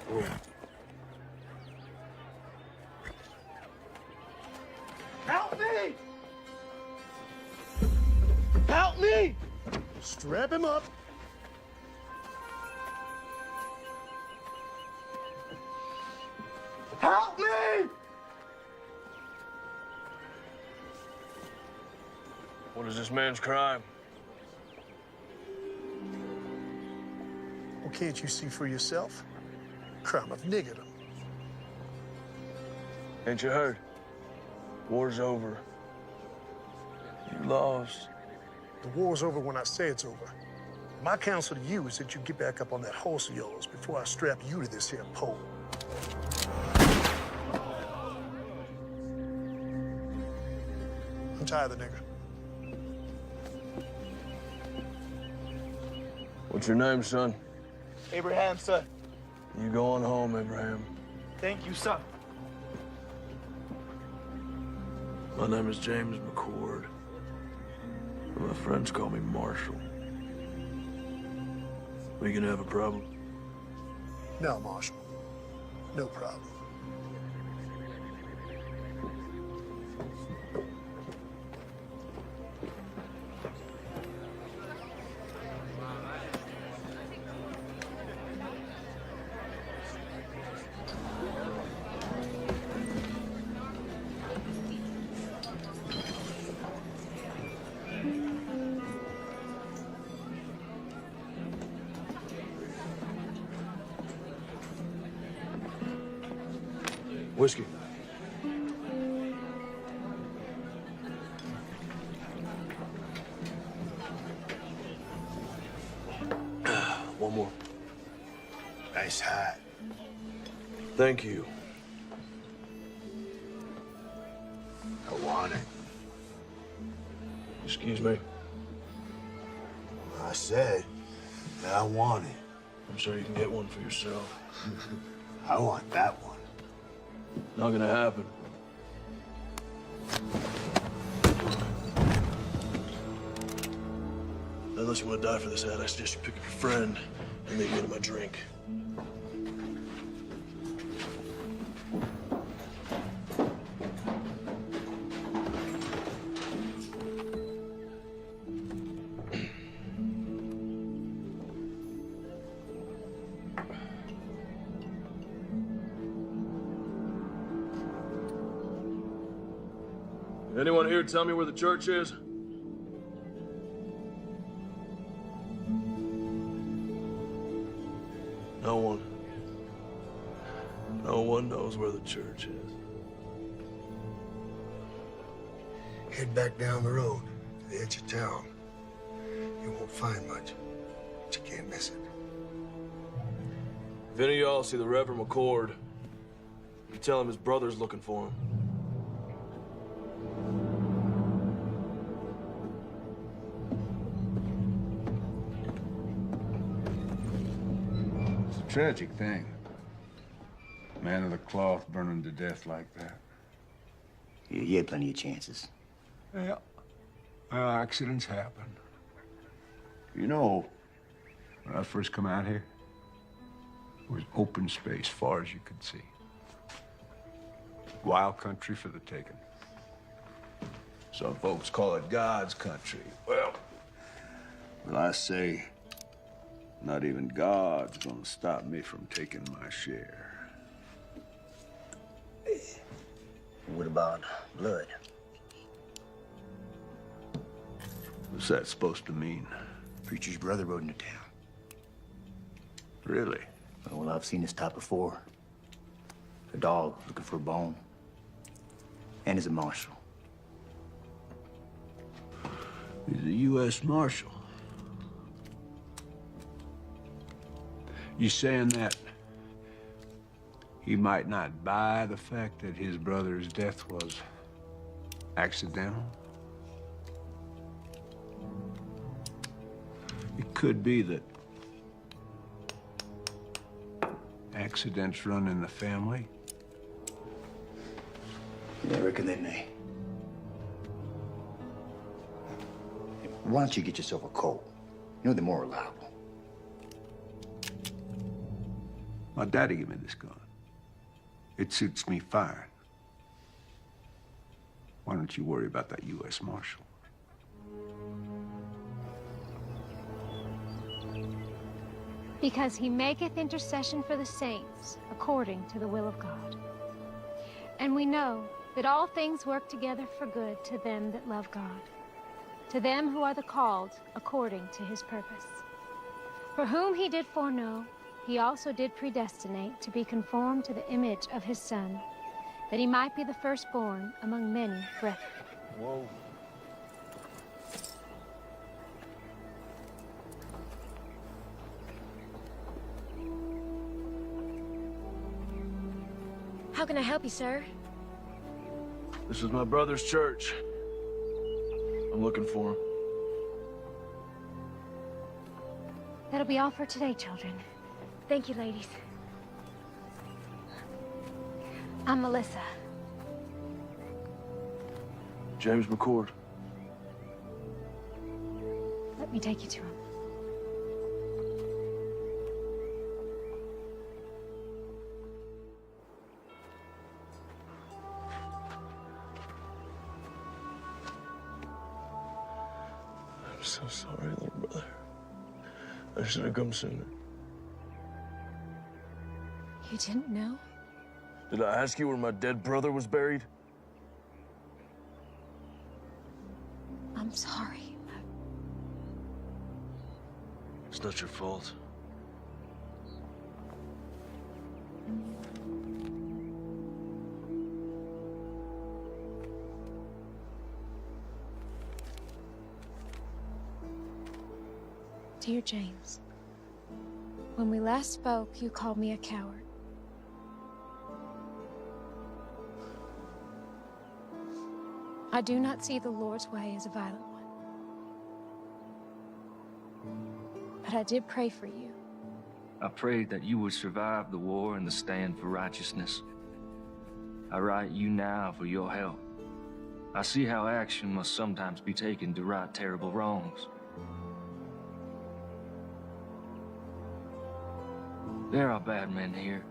Whoa. Help me! Help me! Strap him up. Help me! What is this man's crime? Well, can't you see for yourself? Crime of niggerdom. Ain't you heard? War's over. You lost. The war's over when I say it's over. My counsel to you is that you get back up on that horse of yours before I strap you to this here pole. Untie the nigger. What's your name, son? Abraham, sir. You go on home, Abraham. Thank you, sir. My name is James McCord. My friends call me Marshall. We gonna have a problem? No, Marshal. No problem. Whiskey. One more. Nice hat. Thank you. I want it. Excuse me. I said that I want it. I'm sure you can get one for yourself. I want that one. Not gonna happen. Unless you want to die for this hat, I suggest you pick up your friend and leave me to my drink. Anyone here tell me where the church is? No one. No one knows where the church is. Head back down the road to the edge of town. You won't find much, but you can't miss it. If any of y'all see the Reverend McCord, you tell him his brother's looking for him. It's a tragic thing. Man of the cloth burning to death like that. You had plenty of chances. Yeah. Well, accidents happen. You know, when I first come out here, it was open space far as you could see. Wild country for the taking. Some folks call it God's country. Well, I say, not even God's gonna stop me from taking my share. What about blood? What's that supposed to mean? Preacher's brother rode into town. Really? Well, I've seen this type before. A dog looking for a bone. And he's a marshal. He's a U.S. Marshal. You saying that he might not buy the fact that his brother's death was accidental? It could be that accidents run in the family. Yeah, I reckon they may. Why don't you get yourself a coat? You know, they're more reliable. My daddy gave me this gun. It suits me fine. Why don't you worry about that U.S. Marshal? Because he maketh intercession for the saints, according to the will of God. And we know that all things work together for good to them that love God, to them who are the called according to his purpose. For whom he did foreknow, he also did predestinate to be conformed to the image of his Son, that he might be the firstborn among many brethren. Whoa. How can I help you, sir? This is my brother's church. I'm looking for him. That'll be all for today, children. Thank you, ladies. I'm Melissa. James McCord. Let me take you to him. I'm so sorry, little brother. I should have come sooner. You didn't know? Did I ask you where my dead brother was buried? I'm sorry. It's not your fault. Dear James, when we last spoke, you called me a coward. I do not see the Lord's way as a violent one. But I did pray for you. I prayed that you would survive the war and the stand for righteousness. I write you now for your help. I see how action must sometimes be taken to right terrible wrongs. There are bad men here,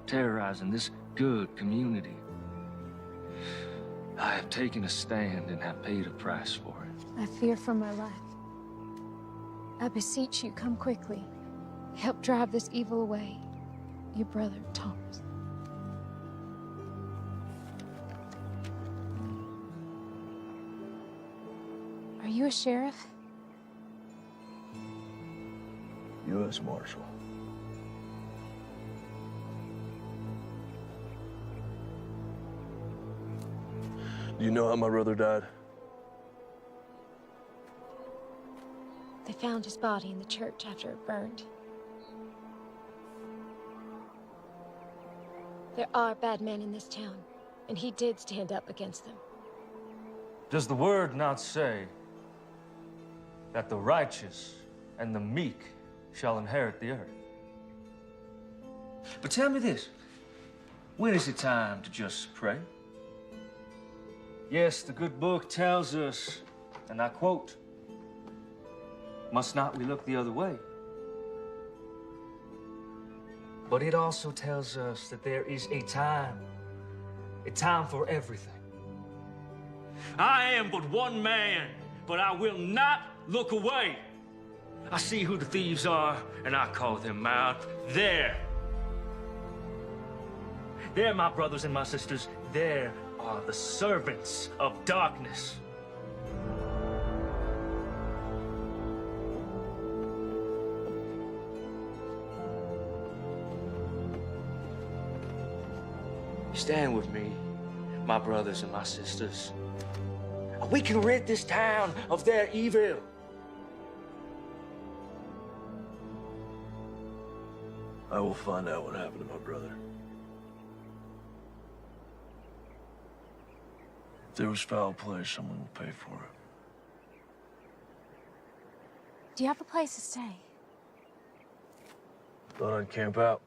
terrorizing this good community. I have taken a stand and have paid a price for it. I fear for my life. I beseech you, come quickly. Help drive this evil away. Your brother, Thomas. Are you a sheriff? U.S. Marshal. Do you know how my brother died? They found his body in the church after it burned. There are bad men in this town, and he did stand up against them. Does the word not say that the righteous and the meek shall inherit the earth? But tell me this, when is it time to just pray? Yes, the good book tells us, and I quote, "Must not we look the other way?" But it also tells us that there is a time for everything. I am but one man, but I will not look away. I see who the thieves are, and I call them out. There, my brothers and my sisters, there are the servants of darkness. Stand with me, my brothers and my sisters. We can rid this town of their evil. I will find out what happened to my brother. If there was foul play, someone will pay for it. Do you have a place to stay? Thought I'd camp out.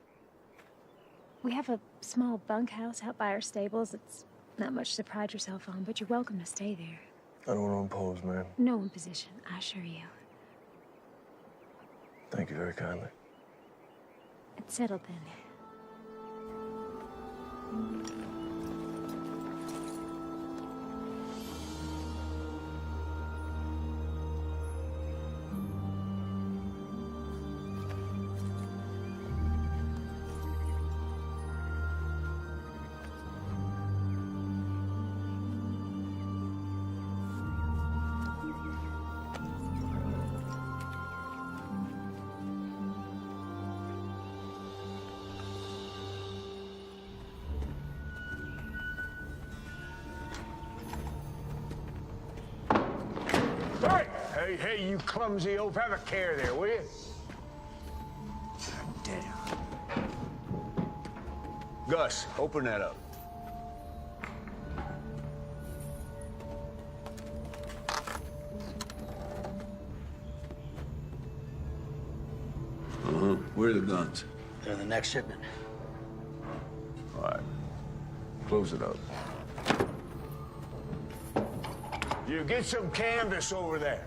We have a small bunkhouse out by our stables. It's not much to pride yourself on, but you're welcome to stay there. I don't want to impose, man. No imposition, I assure you. Thank you very kindly. It's settled then. Hey, you clumsy oaf. Have a care there, will you? Damn. Gus, open that up. Where are the guns? They're the next shipment. All right. Close it up. You get some canvas over there.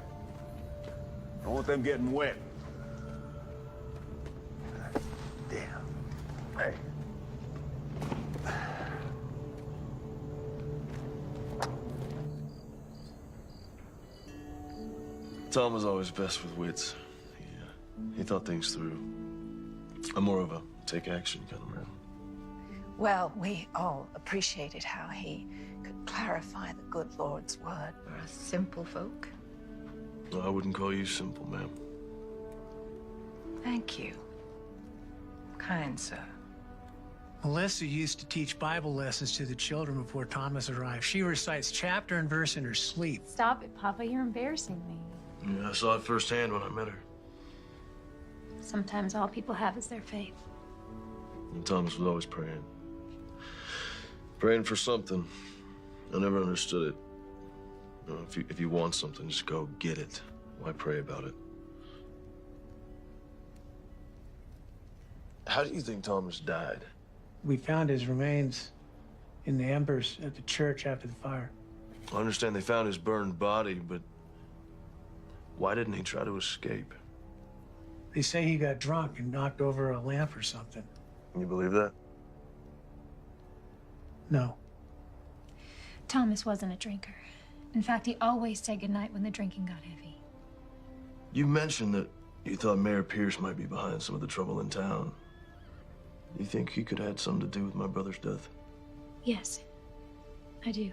Don't want them getting wet. Damn. Hey. Tom was always best with wits. He thought things through. I'm more of a take action kind of man. Well, we all appreciated how he could clarify the good Lord's word for us simple folk. No, I wouldn't call you simple, ma'am. Thank you. Kind sir. Melissa used to teach Bible lessons to the children before Thomas arrived. She recites chapter and verse in her sleep. Stop it, Papa. You're embarrassing me. Yeah, I saw it firsthand when I met her. Sometimes all people have is their faith. And Thomas was always praying. Praying for something. I never understood it. You know, if you want something, just go get it. Why pray about it? How do you think Thomas died? We found his remains in the embers at the church after the fire. I understand they found his burned body, but why didn't he try to escape? They say he got drunk and knocked over a lamp or something. You believe that? No. Thomas wasn't a drinker. In fact, he always said goodnight when the drinking got heavy. You mentioned that you thought Mayor Pierce might be behind some of the trouble in town. You think he could have had something to do with my brother's death? Yes, I do.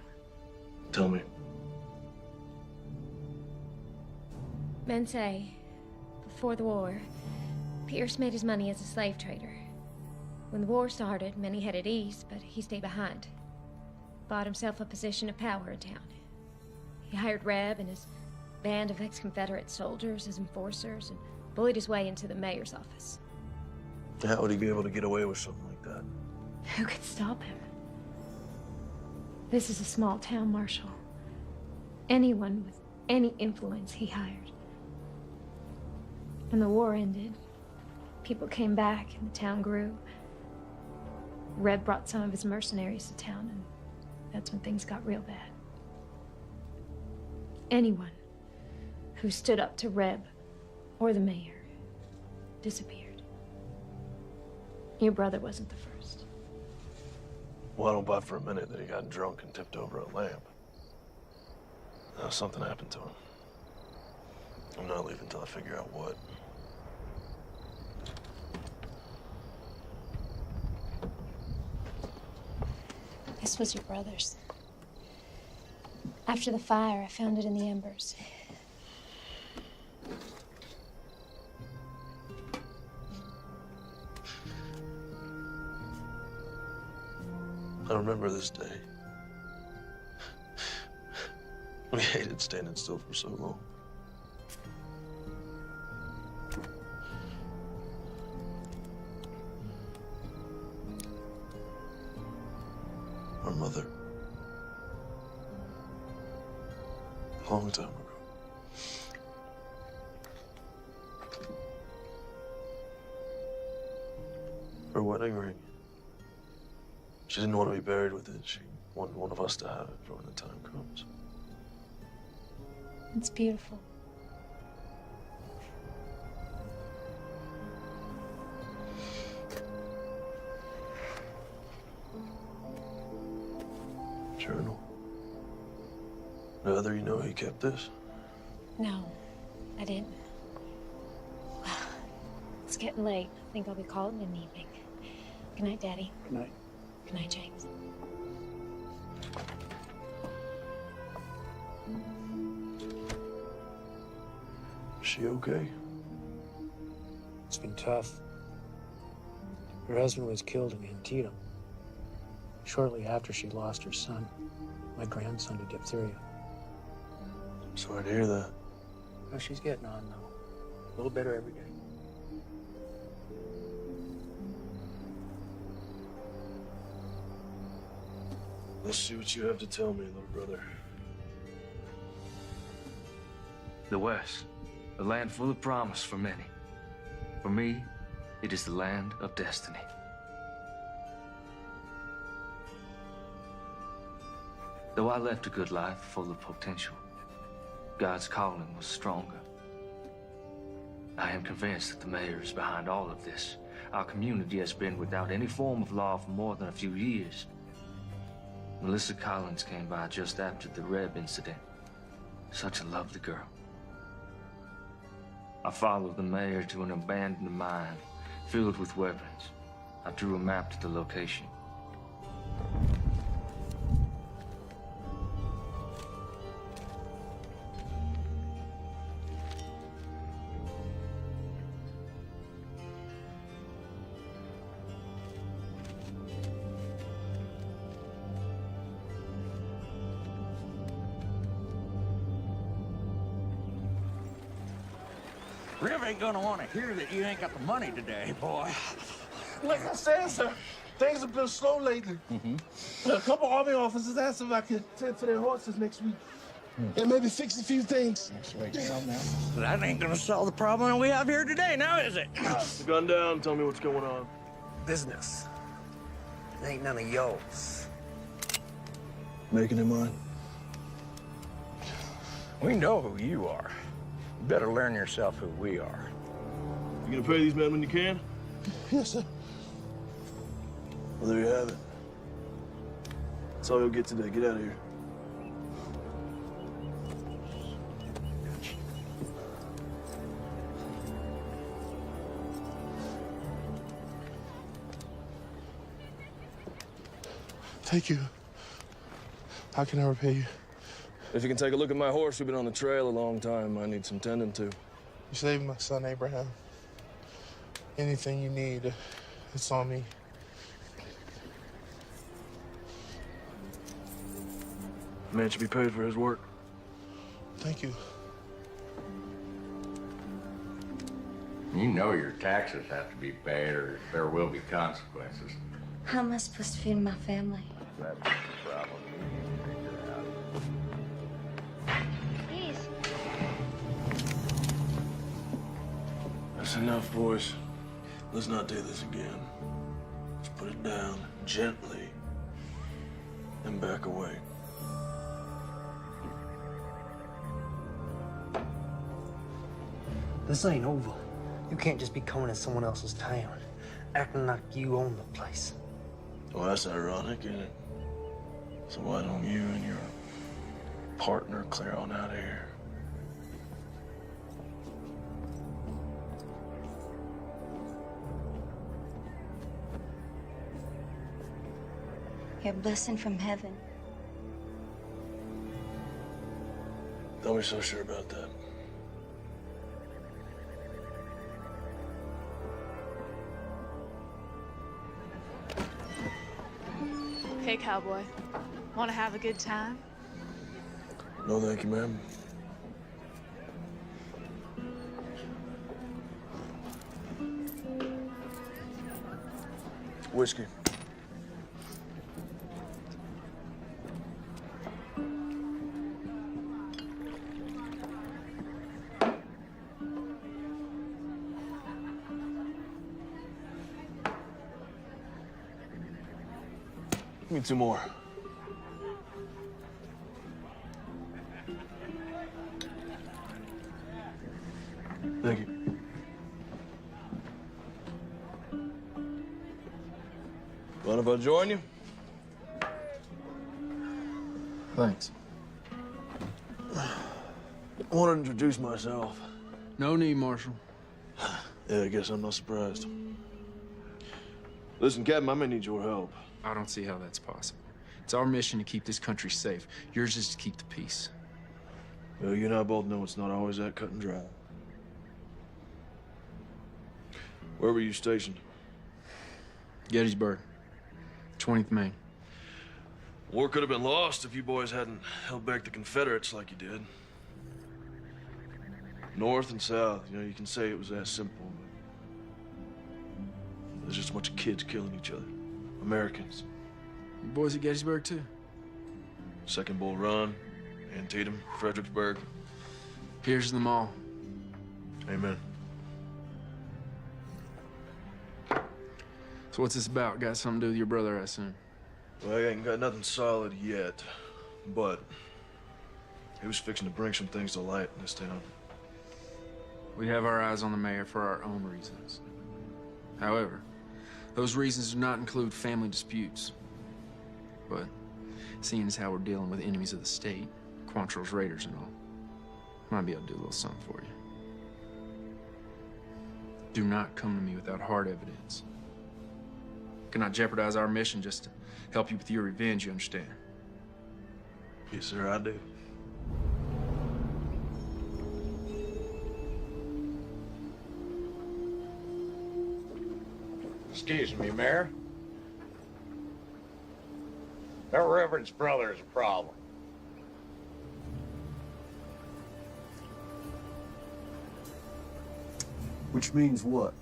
Tell me. Men say, before the war, Pierce made his money as a slave trader. When the war started, many headed east, but he stayed behind. Bought himself a position of power in town. He hired Reb and his band of ex-Confederate soldiers as enforcers and bullied his way into the mayor's office. How would he be able to get away with something like that? Who could stop him? This is a small town, Marshal. Anyone with any influence he hired. When the war ended, people came back and the town grew. Reb brought some of his mercenaries to town, and that's when things got real bad. Anyone who stood up to Reb or the mayor disappeared. Your brother wasn't the first. Well, I don't buy for a minute that he got drunk and tipped over a lamp. Now, something happened to him. I'm not leaving until I figure out what. This was your brother's. After the fire, I found it in the embers. I remember this day. We hated standing still for so long. Our mother. A long time ago. Her wedding ring. She didn't want to be buried with it. She wanted one of us to have it for when the time comes. It's beautiful. Journal. Whether you know he kept this? No, I didn't. Well, it's getting late. I think I'll be calling in the evening. Good night, Daddy. Good night. Good night, James. Is she okay? It's been tough. Her husband was killed in Antietam. Shortly after she lost her son, my grandson, to diphtheria. I'm sorry to hear that. Oh, she's getting on, though. A little better every day. Let's see what you have to tell me, little brother. The West, a land full of promise for many. For me, it is the land of destiny. Though I left a good life full of potential, God's calling was stronger. I am convinced that the mayor is behind all of this. Our community has been without any form of law for more than a few years. Melissa Collins came by just after the Reb incident. Such a lovely girl. I followed the mayor to an abandoned mine filled with weapons. I drew a map to the location. Rev ain't gonna want to hear that you ain't got the money today, boy. Like I said, sir, things have been slow lately. A couple Army officers asked if I could tend to their horses next week. And maybe fix a few things. That ain't gonna solve the problem we have here today, now is it? Put the gun down, tell me what's going on. Business. It ain't none of yours. Making it mine. We know who you are. You better learn yourself who we are. You gonna pay these men when you can? Yes, sir. Well, there you have it. That's all you'll get today. Get out of here. Thank you. How can I repay you? If you can take a look at my horse, we've been on the trail a long time. I need some tending to. You saved my son, Abraham. Anything you need, it's on me. Man should be paid for his work. Thank you. You know your taxes have to be paid or there will be consequences. How am I supposed to feed my family? That's the problem we need to figure out. Please. That's enough, boys. Let's not do this again. Let's put it down gently and back away. This ain't over. You can't just be coming to someone else's town, acting like you own the place. Well, that's ironic, isn't it? So why don't you and your partner clear on out of here? You're a blessing from heaven. Don't be so sure about that. Hey, cowboy. Want to have a good time? No, thank you, ma'am. Whiskey. Give me 2 more. Thank you. Mind if I join you? Thanks. I want to introduce myself. No need, Marshal. Yeah, I guess I'm not surprised. Listen, Captain, I may need your help. I don't see how that's possible. It's our mission to keep this country safe. Yours is to keep the peace. Well, you and I both know it's not always that cut and dry. Where were you stationed? Gettysburg, 20th Maine. War could have been lost if you boys hadn't held back the Confederates like you did. North and South, you know, you can say it was that simple, but there's just a bunch of kids killing each other. Americans. You boys at Gettysburg, too? Second Bull Run, Antietam, Fredericksburg. Here's them all. Amen. So what's this about? Got something to do with your brother, I assume? Well, I ain't got nothing solid yet, but he was fixing to bring some things to light in this town. We have our eyes on the mayor for our own reasons. However, those reasons do not include family disputes. But seeing as how we're dealing with enemies of the state, Quantrill's raiders and all, might be able to do a little something for you. Do not come to me without hard evidence. Cannot jeopardize our mission just to help you with your revenge, you understand? Yes, sir, I do. Excuse me, Mayor. Their reverend's brother is a problem. Which means what?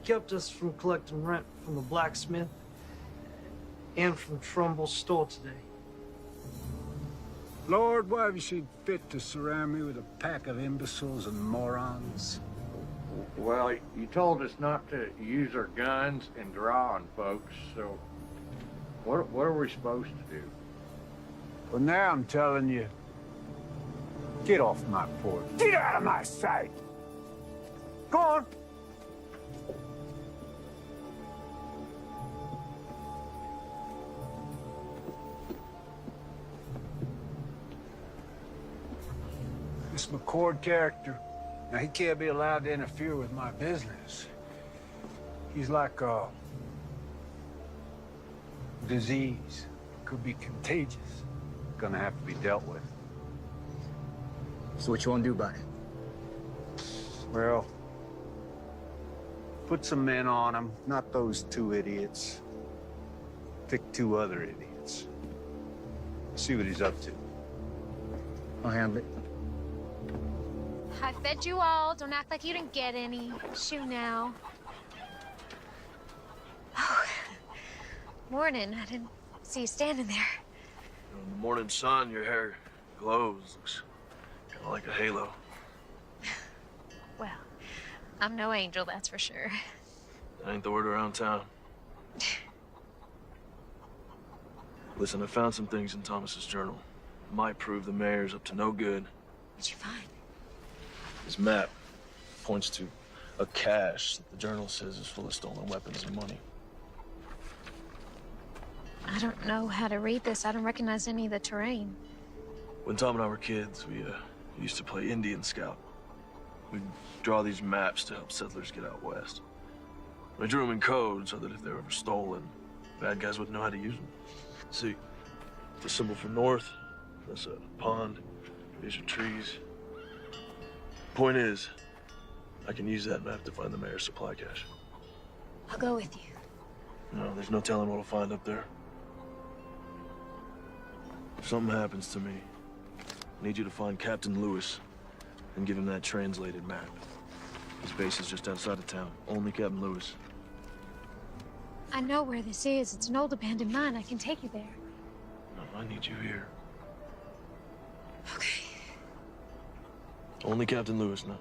He kept us from collecting rent from the blacksmith and from Trumbull's store today. Lord, why have you seen fit to surround me with a pack of imbeciles and morons? Well, you told us not to use our guns and draw on folks, so what are we supposed to do? Well, now I'm telling you, get off my porch. Get out of my sight! Go on! This McCord character, now he can't be allowed to interfere with my business. He's like a disease. Could be contagious. Gonna have to be dealt with. So what you want to do about it? Well, put some men on him, not those two idiots. Pick two other idiots. See what he's up to. I'll handle it. I fed you all. Don't act like you didn't get any. Shoo now. Oh, morning. I didn't see you standing there. In the morning sun, your hair glows. Looks kind of like a halo. Well, I'm no angel, that's for sure. That ain't the word around town. Listen, I found some things in Thomas's journal. Might prove the mayor's up to no good. What'd you find? His map points to a cache that the journal says is full of stolen weapons and money. I don't know how to read this. I don't recognize any of the terrain. When Tom and I were kids, we used to play Indian Scout. We'd draw these maps to help settlers get out west. We drew them in code so that if they were ever stolen, bad guys wouldn't know how to use them. See, the symbol for north, that's a pond. These are trees. Point is, I can use that map to find the mayor's supply cache. I'll go with you. No, there's no telling what we'll find up there. If something happens to me, I need you to find Captain Lewis and give him that translated map. His base is just outside of town. Only Captain Lewis. I know where this is. It's an old abandoned mine. I can take you there. No, I need you here. Okay. Only Captain Lewis now.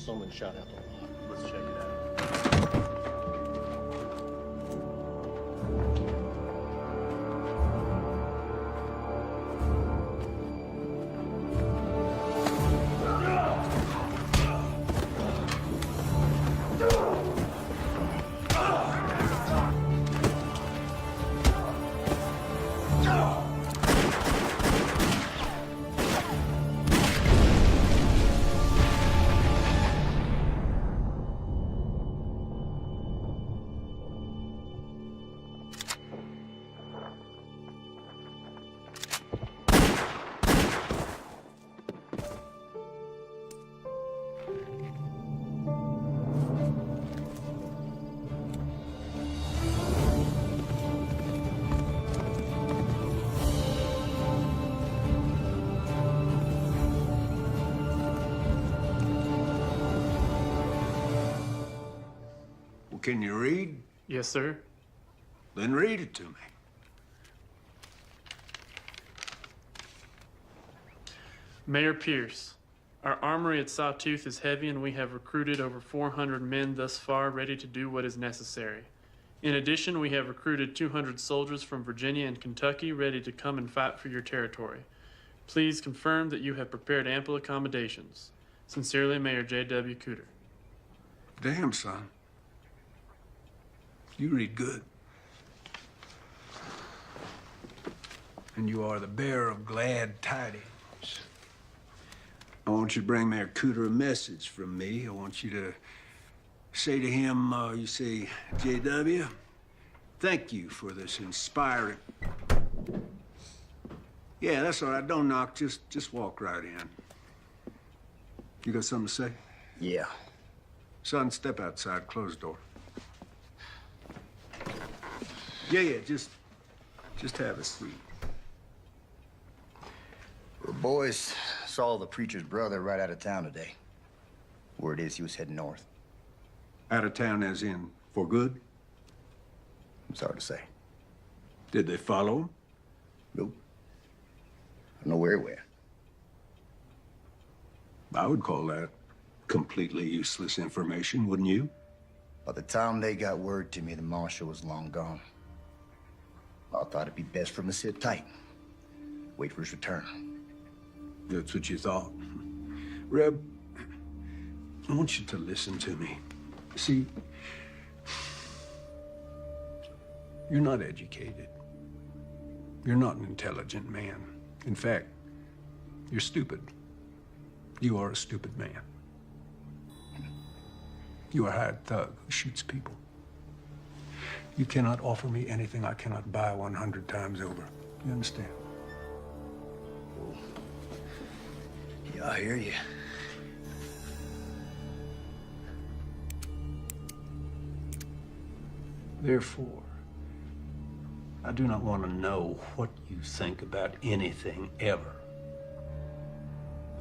someone shot out the lot. Let's check it out. Can you read? Yes, sir. Then read it to me. Mayor Pierce, our armory at Sawtooth is heavy and we have recruited over 400 men thus far ready to do what is necessary. In addition, we have recruited 200 soldiers from Virginia and Kentucky ready to come and fight for your territory. Please confirm that you have prepared ample accommodations. Sincerely, Mayor J.W. Cooter. Damn, son. You read good. And you are the bearer of glad tidings. I want you to bring Mayor Cooter a message from me. I want you to say to him, you say, J.W., thank you for this inspiring... Yeah, that's all right. Don't knock. Just walk right in. You got something to say? Yeah. Son, step outside. Close the door. Yeah, just have a seat. The boys saw the preacher's brother right out of town today. Word is he was heading north. Out of town as in for good? It's hard to say. Did they follow him? Nope. I don't know where he went. I would call that completely useless information, wouldn't you? By the time they got word to me, the marshal was long gone. I thought it'd be best for him to sit tight. Wait for his return. That's what you thought. Reb, I want you to listen to me. See, you're not educated. You're not an intelligent man. In fact, you're stupid. You are a stupid man. You are a hired thug who shoots people. You cannot offer me anything I cannot buy 100 times over. You understand? Yeah, I hear you. Therefore, I do not want to know what you think about anything ever.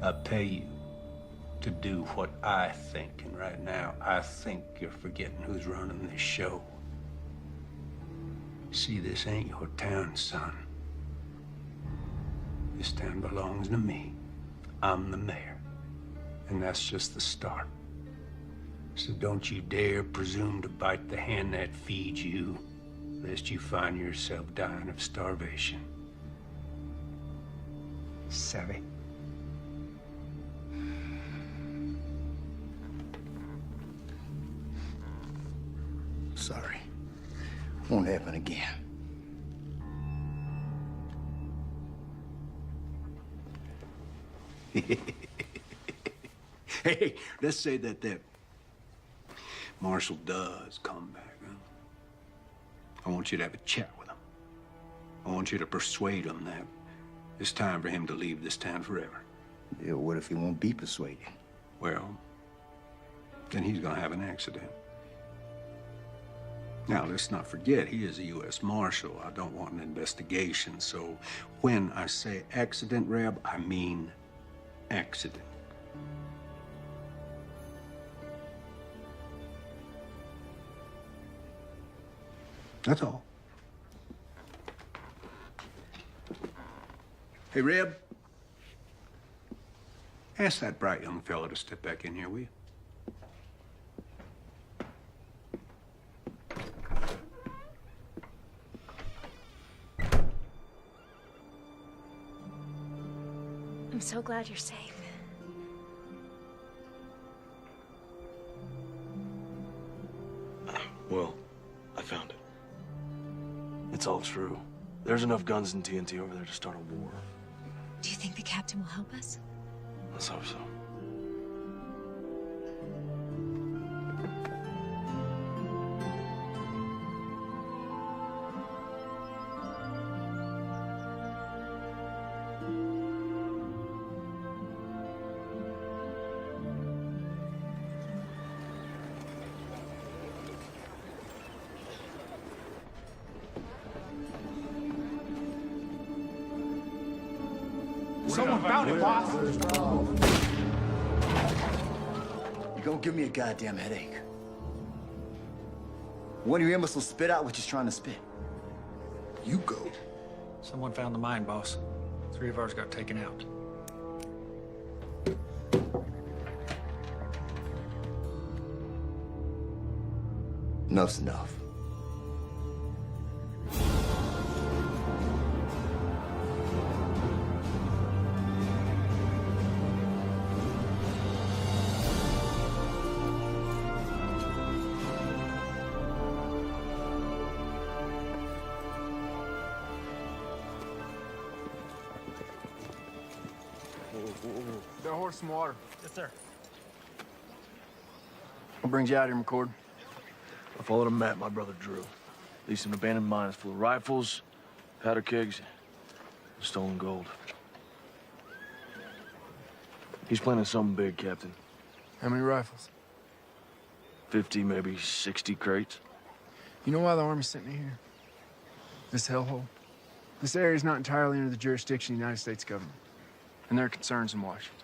I pay you to do what I think, and right now, I think you're forgetting who's running this show. See, this ain't your town, son. This town belongs to me. I'm the mayor, and that's just the start. So don't you dare presume to bite the hand that feeds you, lest you find yourself dying of starvation. Savvy? Sorry. Won't happen again. Hey, let's say that Marshal does come back, huh? I want you to have a chat with him. I want you to persuade him that it's time for him to leave this town forever. Yeah, what if he won't be persuaded? Well, then he's gonna have an accident. Now, let's not forget, he is a U.S. Marshal. I don't want an investigation, so when I say accident, Reb, I mean accident. That's all. Hey, Reb, ask that bright young fellow to step back in here, will you? I'm so glad you're safe. Well, I found it. It's all true. There's enough guns and TNT over there to start a war. Do you think the captain will help us? Let's hope so. Someone found it, boss. You're gonna give me a goddamn headache. One of your imbeciles will spit out what you're trying to spit. You go. Someone found the mine, boss. 3 of ours got taken out. Enough's enough. Got a horse some water. Yes, sir. What brings you out here, McCord? I followed a map my brother drew. Leased an abandoned mine full of rifles, powder kegs, and stolen gold. He's planning something big, Captain. How many rifles? 50, maybe 60 crates. You know why the Army sent me here? This hellhole. This area is not entirely under the jurisdiction of the United States government, and there are concerns in Washington.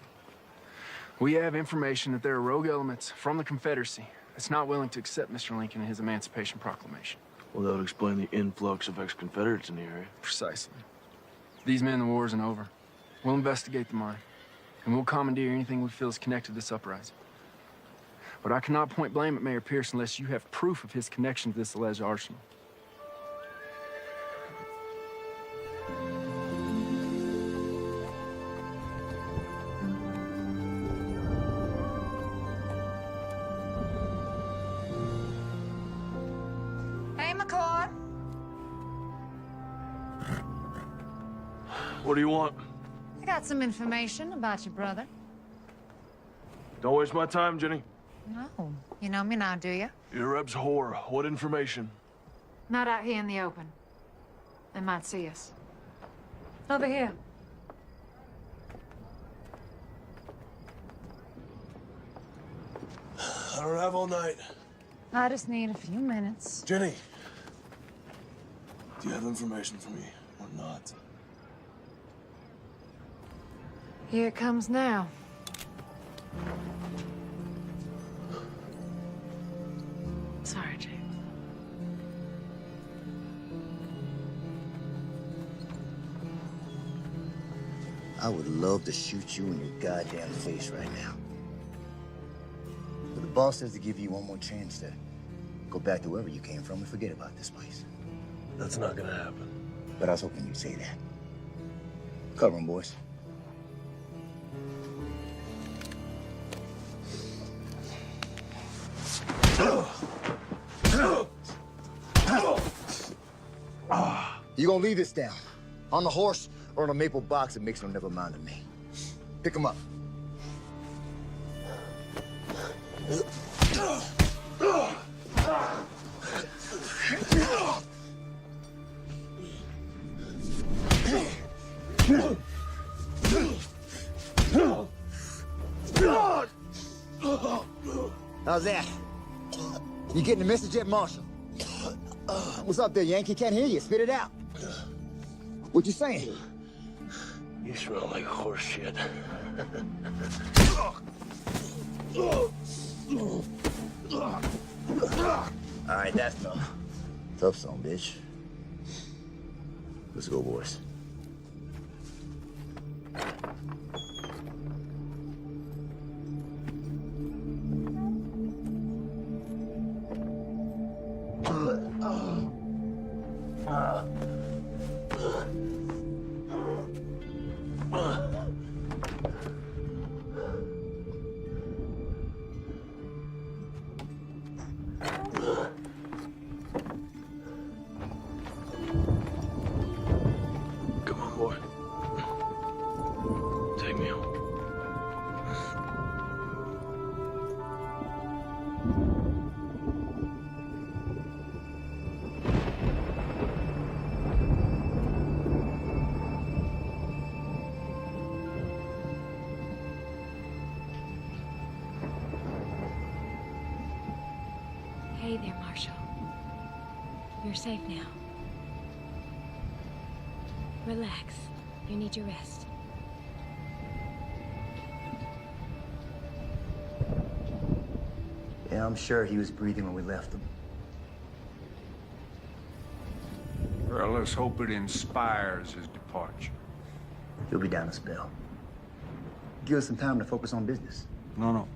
We have information that there are rogue elements from the Confederacy that's not willing to accept Mr. Lincoln and his Emancipation Proclamation. Well, that would explain the influx of ex-Confederates in the area. Precisely. These men, the war isn't over. We'll investigate the mine, and we'll commandeer anything we feel is connected to this uprising. But I cannot point blame at Mayor Pierce unless you have proof of his connection to this alleged arsenal. Hey, McCord. What do you want? I got some information about your brother. Don't waste my time, Jenny. No, you know me now, do you? You're Reb's whore. What information? Not out here in the open. They might see us. Over here. I don't have all night. I just need a few minutes. Jenny, do you have information for me or not? Here it comes now. Sorry, James. I would love to shoot you in your goddamn face right now. But the boss says to give you one more chance to go back to wherever you came from and forget about this place. That's not gonna happen. But I was hoping you'd say that. Cover 'em, boys. You gonna leave this down? On the horse or in a maple box that makes no never mind to me? Pick him up. How's that? You getting the message yet, Marshal? What's up there, Yankee? Can't hear you. Spit it out. What you saying? You smell like horse shit. All right, that's enough. Tough song, bitch. Let's go, boys. safe now. Relax. You need your rest. Yeah, I'm sure he was breathing when we left him. Well, let's hope it inspires his departure. He'll be down a spell. Give us some time to focus on business. No.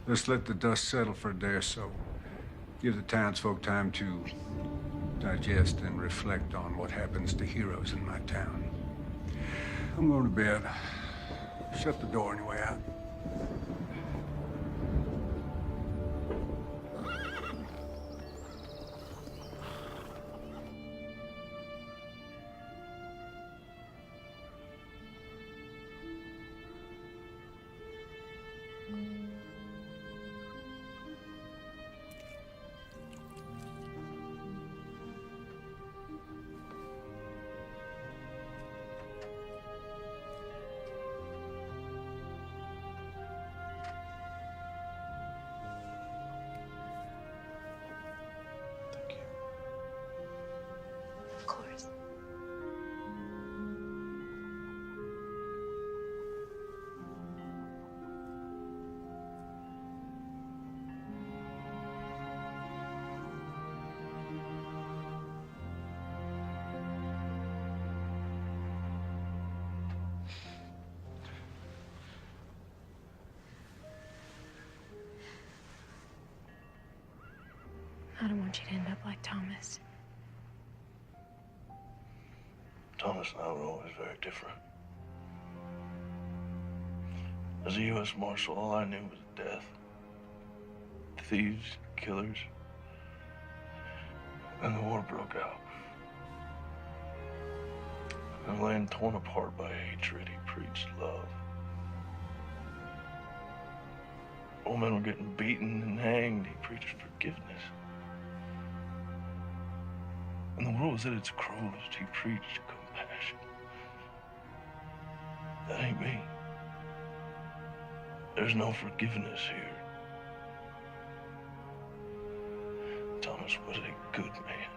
Let's let the dust settle for a day or so. Give the townsfolk time to digest and reflect on what happens to heroes in my town. I'm going to bed. Shut the door on your way out. Of course. I don't want you to end up like Thomas. Thomas and I were always very different. As a U.S. Marshal, all I knew was death. Thieves, killers. And the war broke out. And laying torn apart by hatred, he preached love. Old men were getting beaten and hanged. He preached forgiveness. And the world was at its cruelest. He preached compassion. That ain't me. There's no forgiveness here. Thomas was a good man.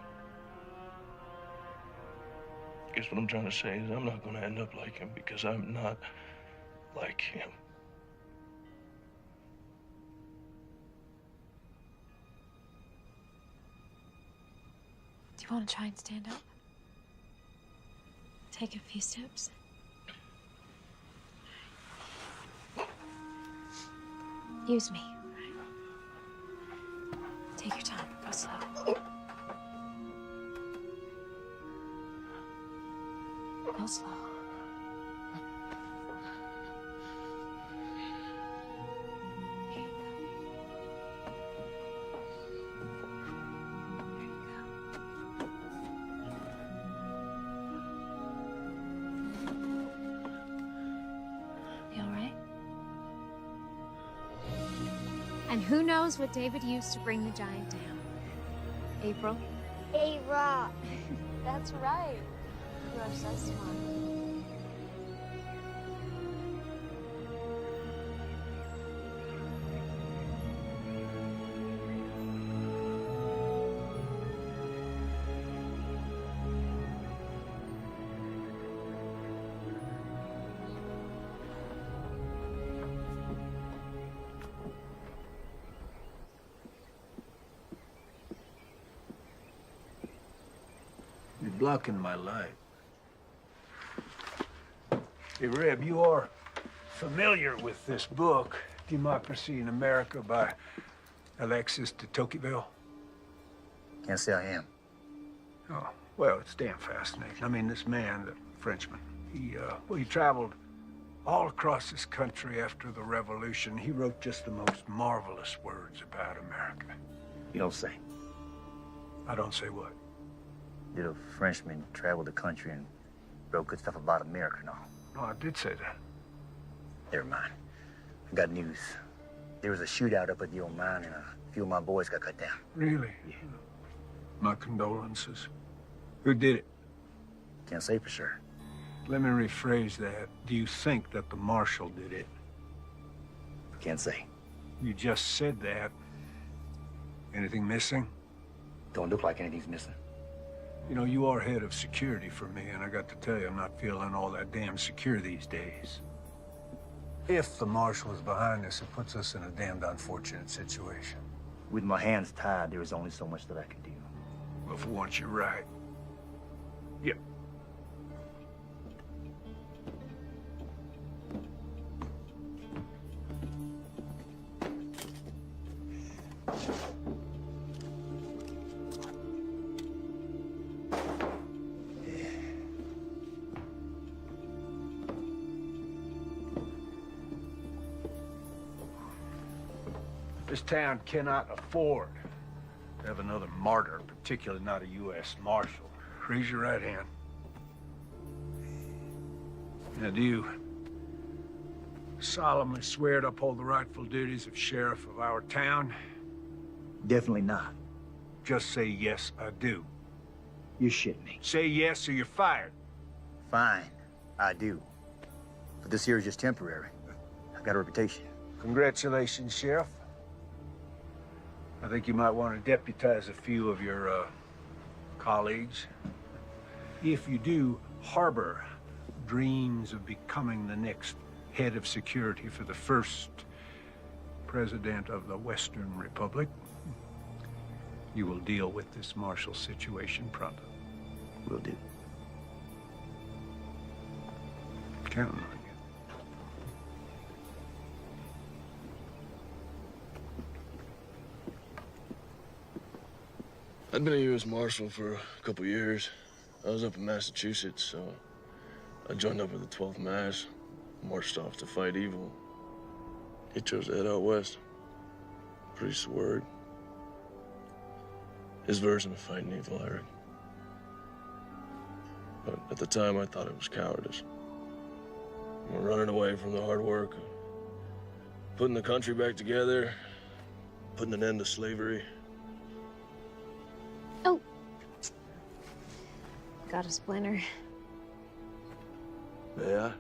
Guess what I'm trying to say is I'm not going to end up like him because I'm not like him. Do you want to try and stand up? Take a few steps. Use me. Take your time. Go slow. Go slow. And who knows what David used to bring the giant down? April? A rock. That's right. You are so smart. You're blocking my light. Hey, Reb, you are familiar with this book, Democracy in America by Alexis de Tocqueville? Can't say I am. Oh, well, it's damn fascinating. I mean, this man, the Frenchman, he traveled all across this country after the Revolution. He wrote just the most marvelous words about America. You don't say. I don't say what? Did a Frenchman travel the country and wrote good stuff about America and all? No, I did say that. Never mind. I got news. There was a shootout up at the old mine and a few of my boys got cut down. Really? Yeah. My condolences. Who did it? Can't say for sure. Let me rephrase that. Do you think that the marshal did it? Can't say. You just said that. Anything missing? Don't look like anything's missing. You know, you are head of security for me, and I got to tell you, I'm not feeling all that damn secure these days. If the marshal is behind this, it puts us in a damned unfortunate situation. With my hands tied, there is only so much that I can do. Well, for once, you're right. Yep. This town cannot afford to have another martyr, particularly not a U.S. Marshal. Raise your right hand. Now, do you solemnly swear to uphold the rightful duties of sheriff of our town? Definitely not. Just say, yes, I do. You shit me. Say yes or you're fired. Fine, I do. But this here is just temporary. I've got a reputation. Congratulations, Sheriff. I think you might want to deputize a few of your colleagues. If you do harbor dreams of becoming the next head of security for the first president of the Western Republic, you will deal with this martial situation pronto. Will do. Counting on you. I'd been a U.S. Marshal for a couple years. I was up in Massachusetts, so I joined up with the 12th Mass, marched off to fight evil. He chose to head out west. Priest's word. His version of fighting evil, Eric. But at the time, I thought it was cowardice. We're running away from the hard work, putting the country back together, putting an end to slavery. Oh. Got a splinter. Yeah?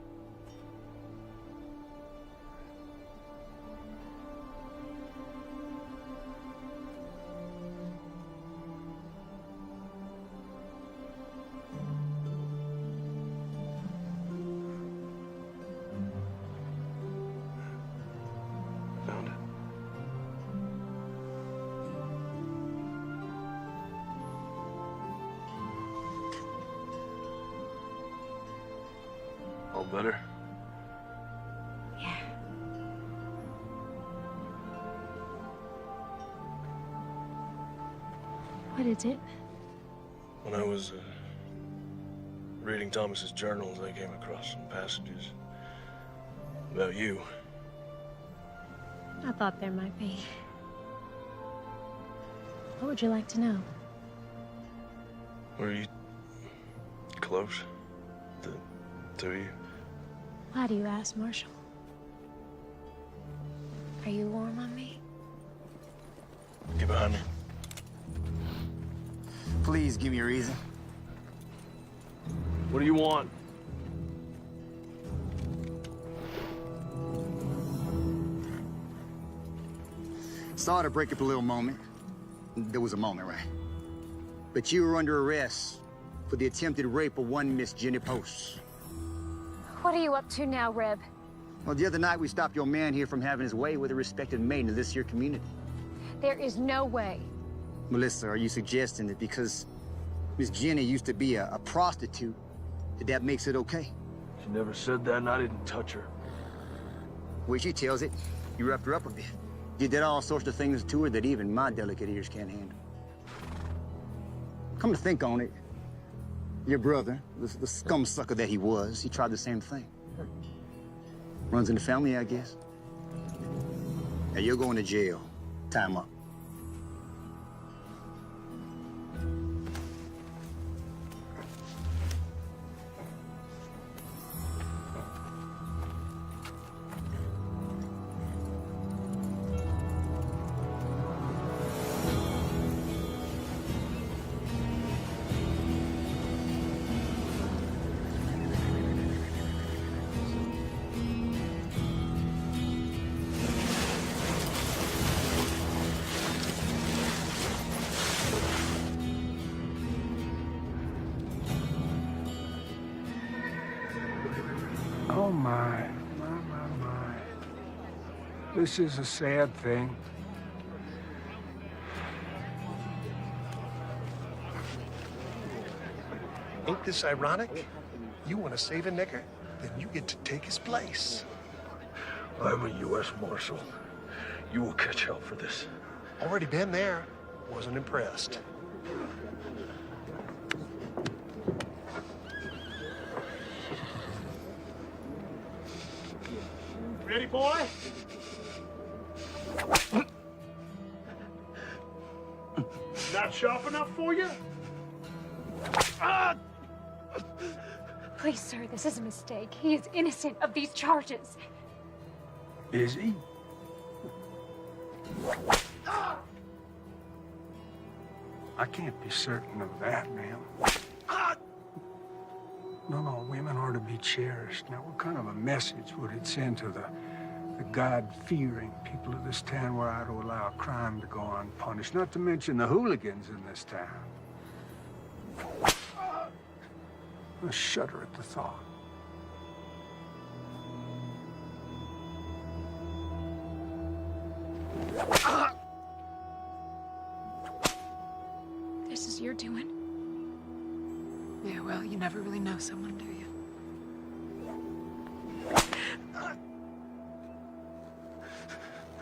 Found it. All better? Yeah. What is it? When I was reading Thomas's journals, I came across some passages about you. I thought there might be. What would you like to know? Were you close? The two of you? Why do you ask, Marshal? Are you warm on me? Get behind me. Please give me a reason. What do you want? Sorry to break up a little moment. There was a moment, right? But you were under arrest for the attempted rape of one Miss Jenny Post. What are you up to now, Reb? Well, the other night we stopped your man here from having his way with a respected maiden of this here community. There is no way. Melissa, are you suggesting that because Miss Jenny used to be a prostitute, that makes it okay? She never said that, and I didn't touch her. Well, she tells it. You roughed her up a bit. You did all sorts of things to her that even my delicate ears can't handle. Come to think on it, your brother, the scum sucker that he was, he tried the same thing. Runs in the family, I guess. Now you're going to jail. Time up. Oh, my. This is a sad thing. Ain't this ironic? You want to save a nigger, then you get to take his place. I'm a U.S. Marshal. You will catch hell for this. Already been there. Wasn't impressed. Ready, boy? Not sharp enough for you? Please, sir, this is a mistake. He is innocent of these charges. Is he? I can't be certain of that, ma'am. No, women are to be cherished. Now, what kind of a message would it send to the God-fearing people of this town were I to allow crime to go unpunished? Not to mention the hooligans in this town. I shudder at the thought. This is your doing. Yeah, well, you never really know someone, do you?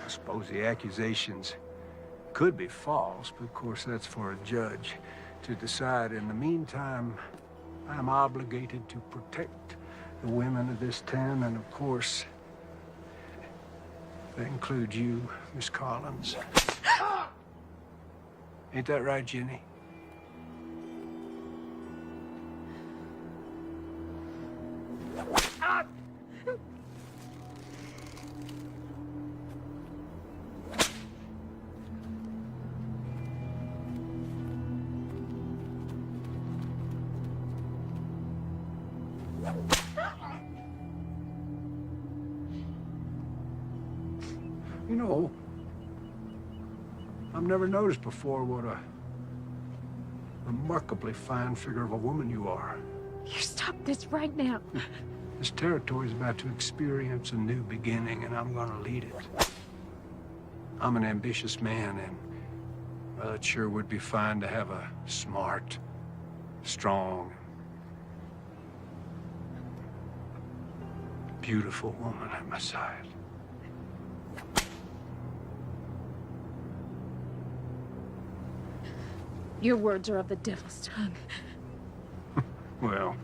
I suppose the accusations could be false, but of course that's for a judge to decide. In the meantime, I'm obligated to protect the women of this town, and of course, that includes you, Miss Collins. Ain't that right, Jenny? You know, I've never noticed before what a remarkably fine figure of a woman you are. You stop this right now. This territory is about to experience a new beginning, and I'm gonna lead it. I'm an ambitious man, and well, it sure would be fine to have a smart, strong, beautiful woman at my side. Your words are of the devil's tongue. Well,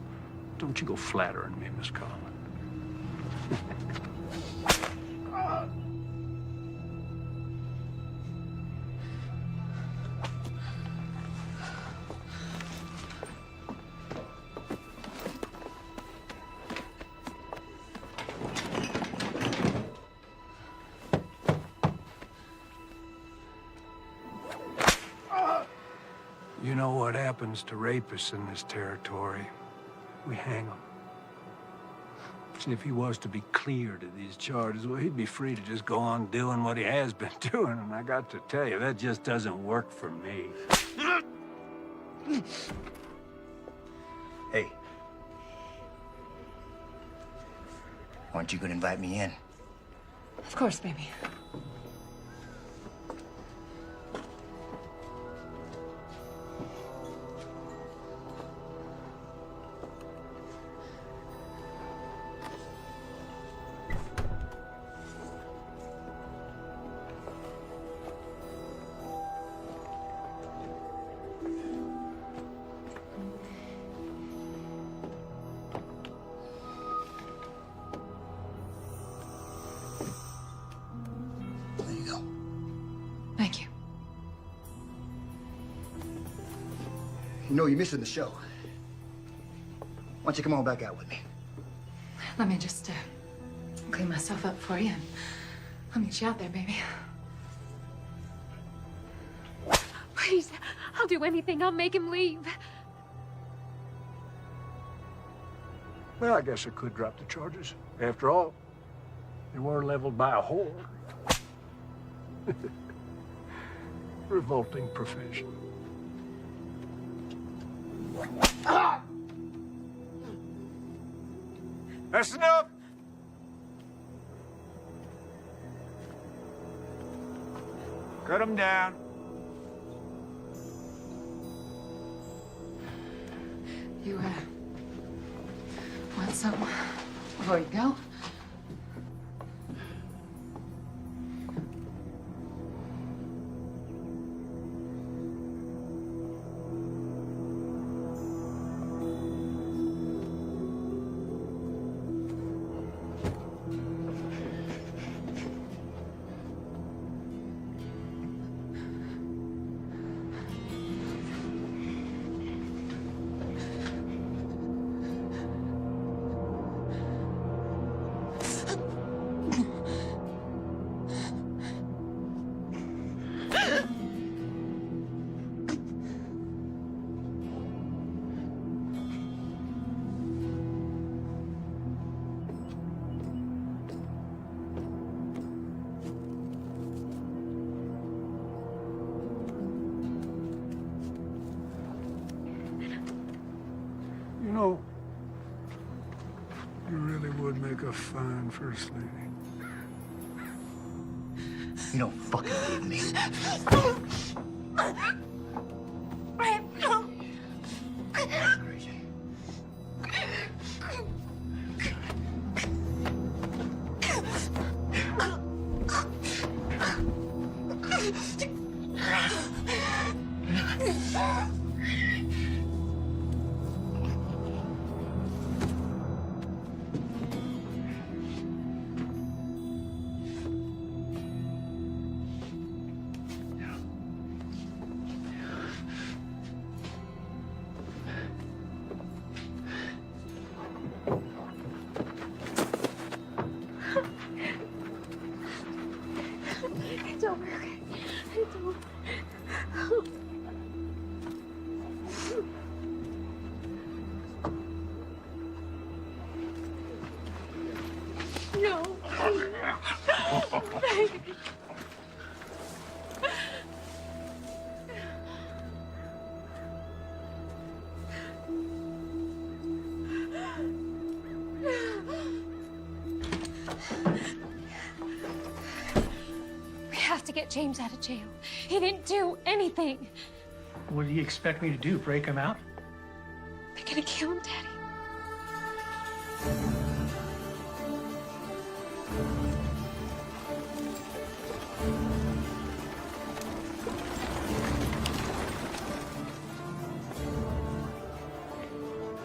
don't you go flattering me, Miss Collins. You know what happens to rapists in this territory? We hang them. See, if he was to be cleared of these charges, well, he'd be free to just go on doing what he has been doing, and I got to tell you, that just doesn't work for me. Hey. Aren't you gonna invite me in? Of course, baby. There you go. Thank you. You know, you're missing the show. Why don't you come on back out with me? Let me just clean myself up for you, and I'll meet you out there, baby. Please, I'll do anything. I'll make him leave. Well, I guess I could drop the charges. After all, they were leveled by a whore. Revolting profession. That's enough! Shut them down. You, want something before you go? You know, you really would make a fine first lady. You don't fucking hate me. It's over. It's over. No. We have to get James out of jail. He didn't do anything. What do you expect me to do? Break him out? They're gonna kill him, Daddy.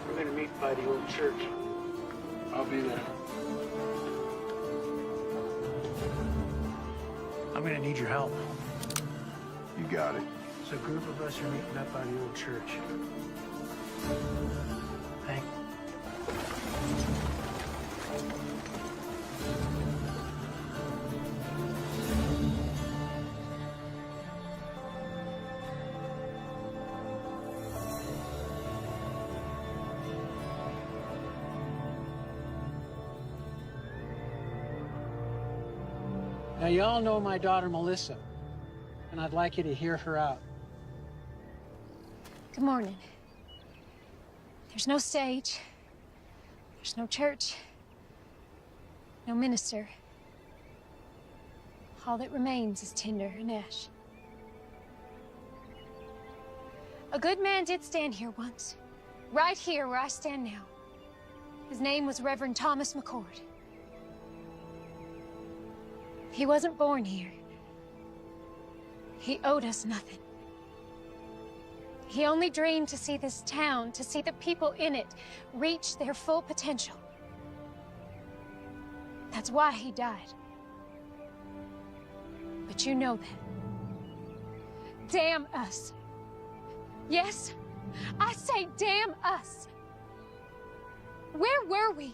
We're gonna meet by the old church. I'll be there. I'm gonna need your help. You got it. There's a group of us are meeting up by the old church. Hank. Now, y'all know my daughter, Melissa, and I'd like you to hear her out. Good morning. There's no stage. There's no church. No minister. All that remains is tinder and ash. A good man did stand here once. Right here where I stand now. His name was Reverend Thomas McCord. He wasn't born here. He owed us nothing. He only dreamed to see this town, to see the people in it, reach their full potential. That's why he died. But you know that. Damn us. Yes, I say damn us. Where were we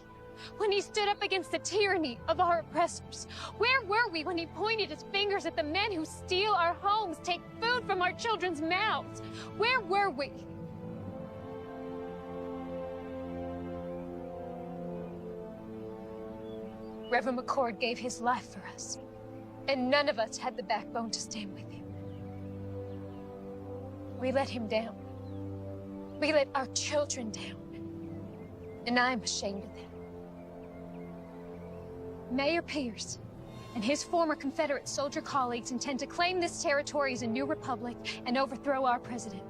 when he stood up against the tyranny of our oppressors? Where were we when he pointed his fingers at the men who steal our homes, take food from our children's mouths? Where were we? Reverend McCord gave his life for us, and none of us had the backbone to stand with him. We let him down. We let our children down. And I'm ashamed of that. Mayor Pierce, and his former Confederate soldier colleagues intend to claim this territory as a new republic and overthrow our president.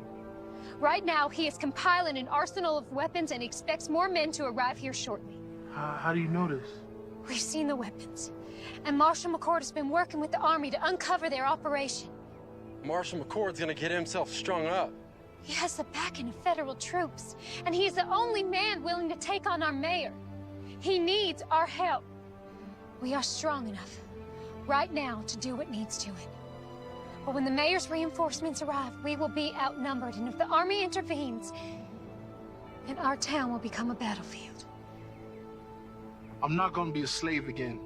Right now, he is compiling an arsenal of weapons and expects more men to arrive here shortly. How do you know this? We've seen the weapons, and Marshal McCord has been working with the Army to uncover their operation. Marshal McCord's gonna get himself strung up. He has the backing of federal troops, and he is the only man willing to take on our mayor. He needs our help. We are strong enough right now to do what needs to it. But when the mayor's reinforcements arrive, we will be outnumbered, and if the Army intervenes, then our town will become a battlefield. I'm not gonna be a slave again.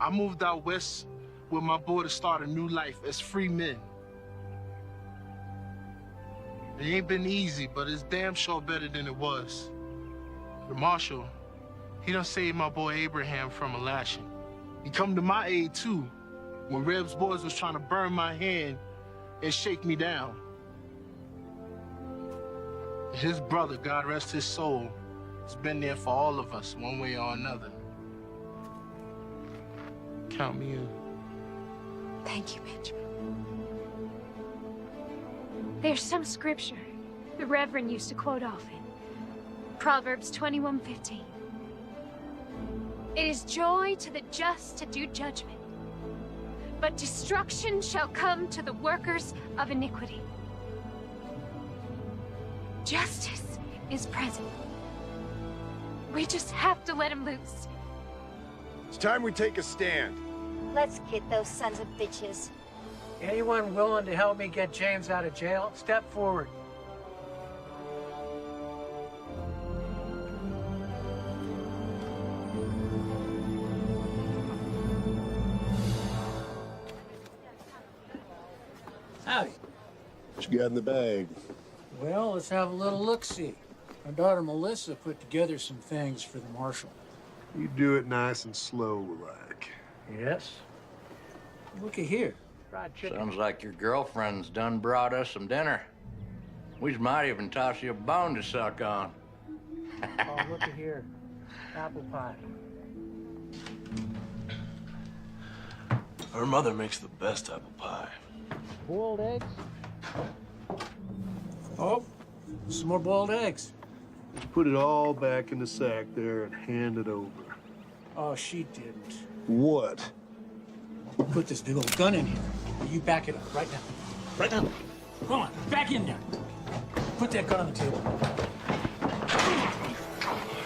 I moved out west with my boy to start a new life as free men. It ain't been easy, but it's damn sure better than it was. The marshal, he done saved my boy Abraham from a lashing. He come to my aid too, when Reb's boys was trying to burn my hand and shake me down. His brother, God rest his soul, has been there for all of us, one way or another. Count me in. Thank you, Benjamin. There's some scripture the Reverend used to quote often. Proverbs 21:15. It is joy to the just to do judgment, but destruction shall come to the workers of iniquity. Justice is present. We just have to let him loose. It's time we take a stand. Let's get those sons of bitches. Anyone willing to help me get James out of jail, step forward. Howdy. What you got in the bag? Well, let's have a little look-see. My daughter Melissa put together some things for the marshal. You do it nice and slow, like. Yes. Looky here. Fried chicken. Sounds like your girlfriend's done brought us some dinner. We might even toss you a bone to suck on. Oh, looky here. Apple pie. Her mother makes the best apple pie. Boiled eggs? Oh, some more boiled eggs. Just put it all back in the sack there and hand it over. Oh, she didn't. What? Put this big old gun in here. You back it up right now. Right now. Come on, back in there. Put that gun on the table.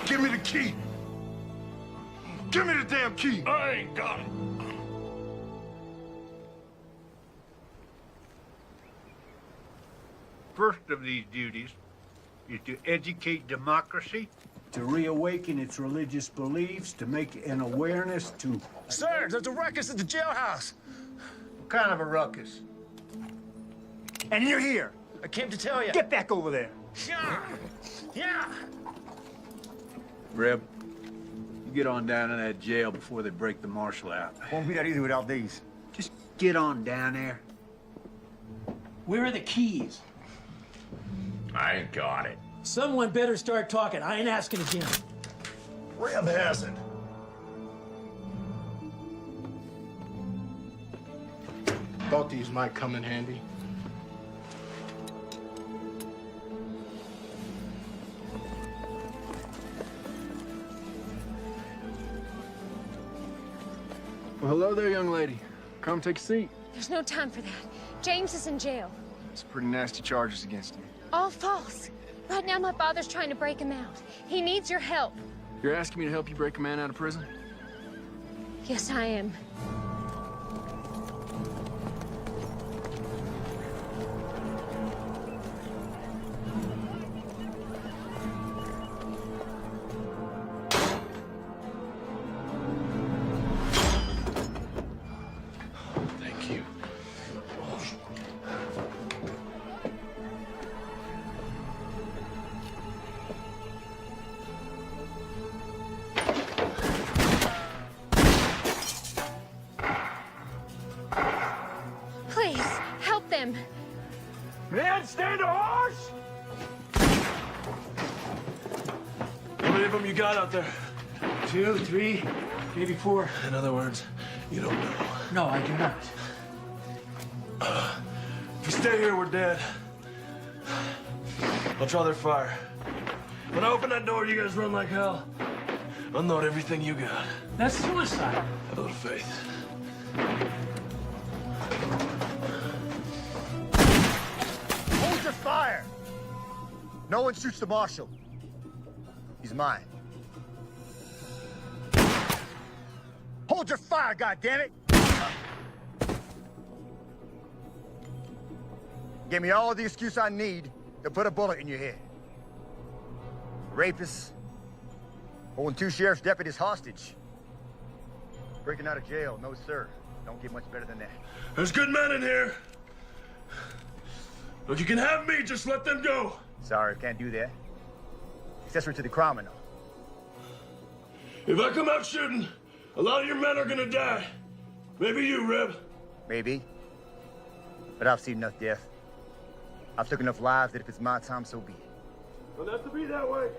Give me the key. Give me the damn key. I ain't got it. First of these duties is to educate democracy, to reawaken its religious beliefs, to make an awareness to... Sir, there's a ruckus at the jailhouse. What kind of a ruckus? And you're here. I came to tell you. Get back over there. Yeah. Yeah. Reb, you get on down in that jail before they break the marshal out. Won't be that easy without these. Just get on down there. Where are the keys? I ain't got it. Someone better start talking. I ain't asking again. Reb has it. Thought these might come in handy. Well, hello there, young lady. Come take a seat. There's no time for that. James is in jail. It's pretty nasty charges against him. All false. Right now, my father's trying to break him out. He needs your help. You're asking me to help you break a man out of prison? Yes, I am. Thank you. Please, help them. Man, stand a horse! How many of them you got out there? 2, 3, maybe 4. In other words, You don't know. No, I do not. If we stay here, we're dead. I'll draw their fire. When I open that door, you guys run like hell. Unload everything you got. That's suicide. Have a little faith. Hold your fire! No one shoots the marshal. He's mine. Hold your fire, goddammit! Give me all the excuse I need to put a bullet in your head. Rapists, holding 2 sheriff's deputies hostage. Breaking out of jail, no sir. Don't get much better than that. There's good men in here. Look, you can have me, just let them go. Sorry, can't do that. Accessory to the crime and all. If I come out shooting, a lot of your men are gonna die. Maybe you, Reb. Maybe. But I've seen enough death. I've took enough lives that if it's my time, so be it. Don't have to be that way.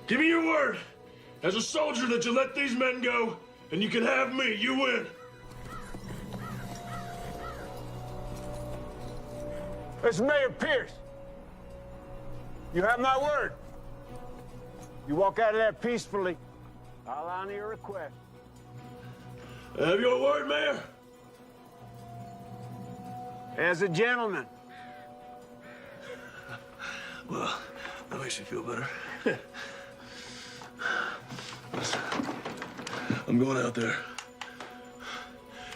Give me your word, as a soldier, that you let these men go, and you can have me. You win. It's Mayor Pierce. You have my word. You walk out of there peacefully, I'll honor your request. I have your word, Mayor. As a gentleman. Well, that makes me feel better. Listen, I'm going out there.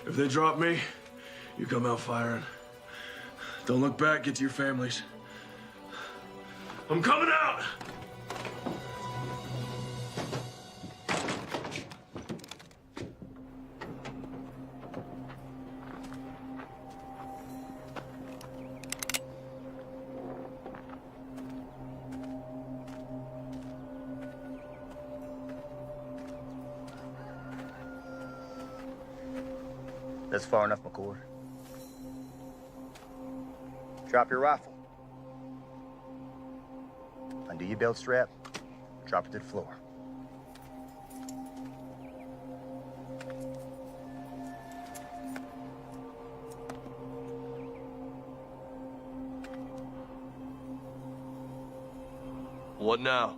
If they drop me, you come out firing. Don't look back, get to your families. I'm coming out! That's far enough, McCord. Drop your rifle. Undo your belt strap. Drop it to the floor. What now?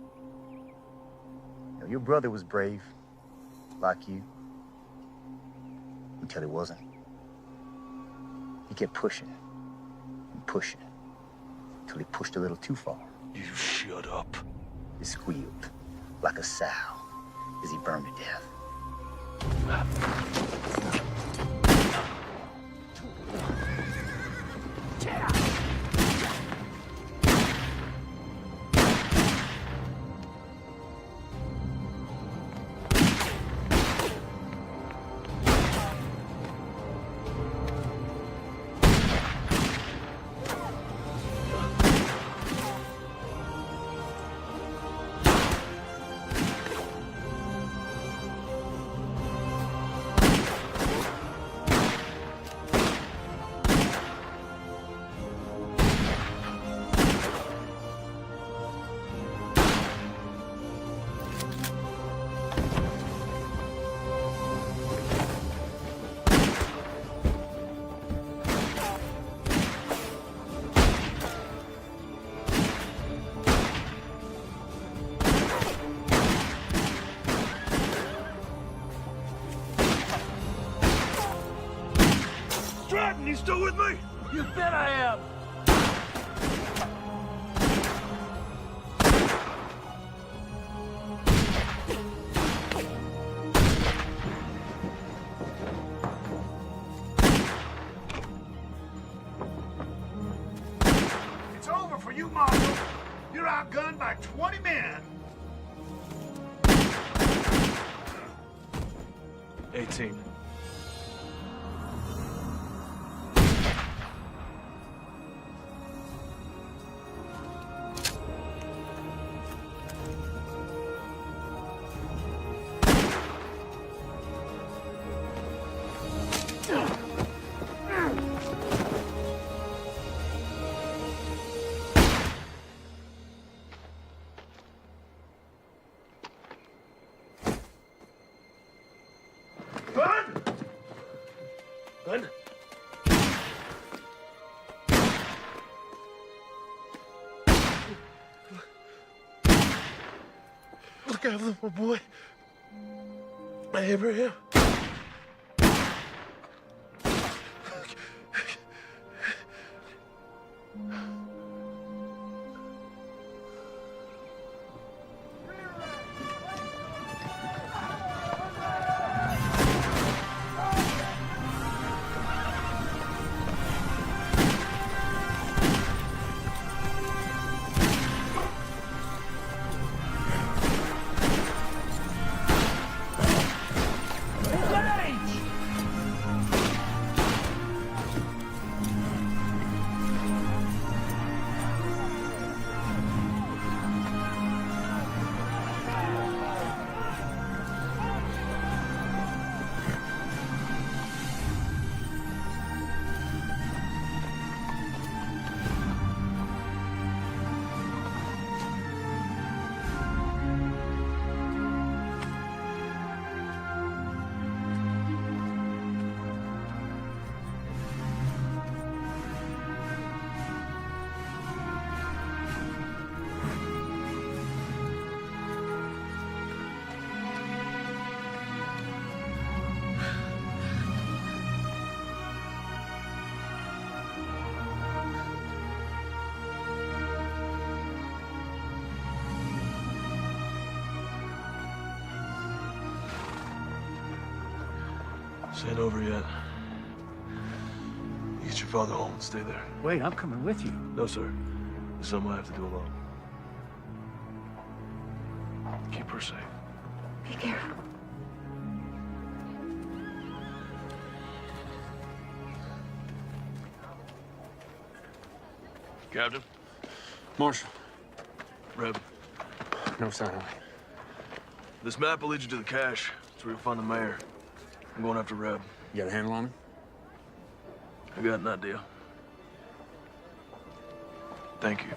You know, your brother was brave, like you. Until he wasn't. He kept pushing and pushing until he pushed a little too far. You shut up. He squealed like a sow as he burned to death. You still with me? You bet I am. It's over for you, Marshal. You're outgunned by 20 men. 18. gotta love my boy. Abraham. This ain't over yet. You get your father home and stay there. Wait, I'm coming with you. No, sir. There's something I have to do alone. Keep her safe. Be careful. Captain? Marshal. Reb. No sign of it. This map will lead you to the cache. That's where you'll find the mayor. I'm going after Reb. You got a handle on him? I got an idea. Thank you.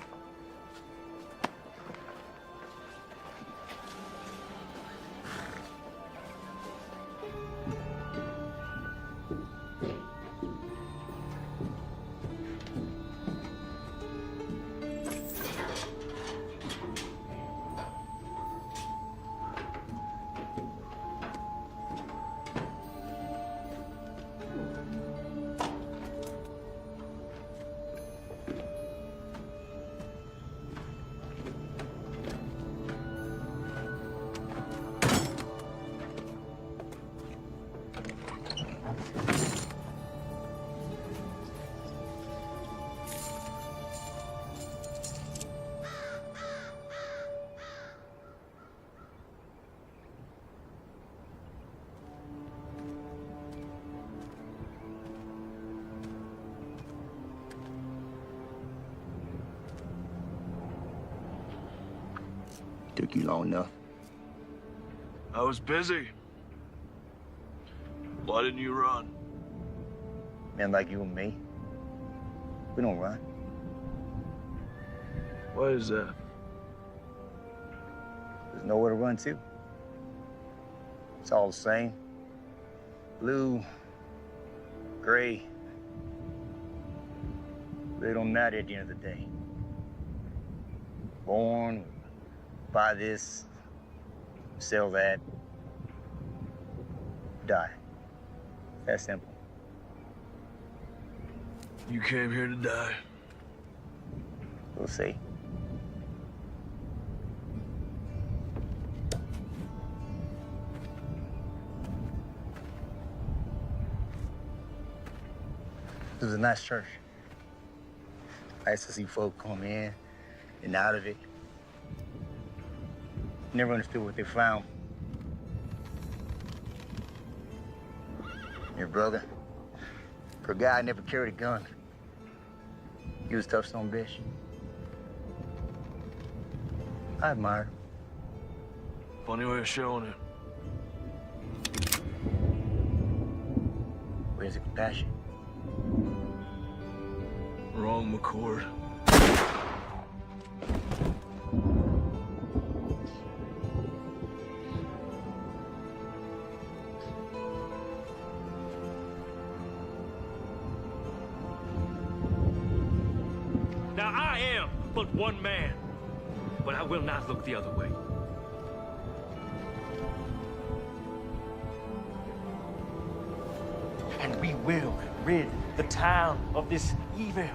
Took you long enough. I was busy. Why didn't you run? Men like you and me, we don't run. Why is that? There's nowhere to run to. It's all the same. Blue, gray. They don't matter at the end of the day. Born, buy this, sell that, die. That simple. You came here to die. We'll see. It was a nice church. Nice to see folk come in and out of it. Never understood what they found. Your brother, for a guy who never carried a gun, he was a tough son of a bitch. I admire him. Funny way of showing it. Where's the compassion? Wrong, McCord. Now I am but one man, but I will not look the other way. and we will rid the town of this evil.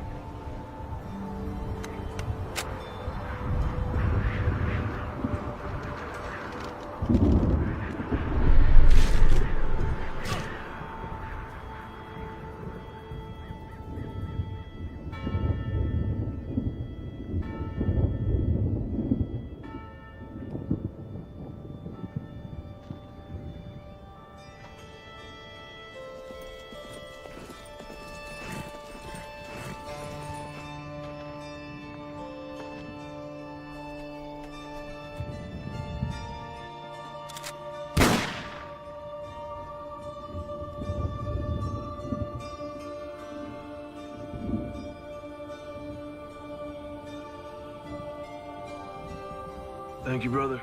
Thank you, brother.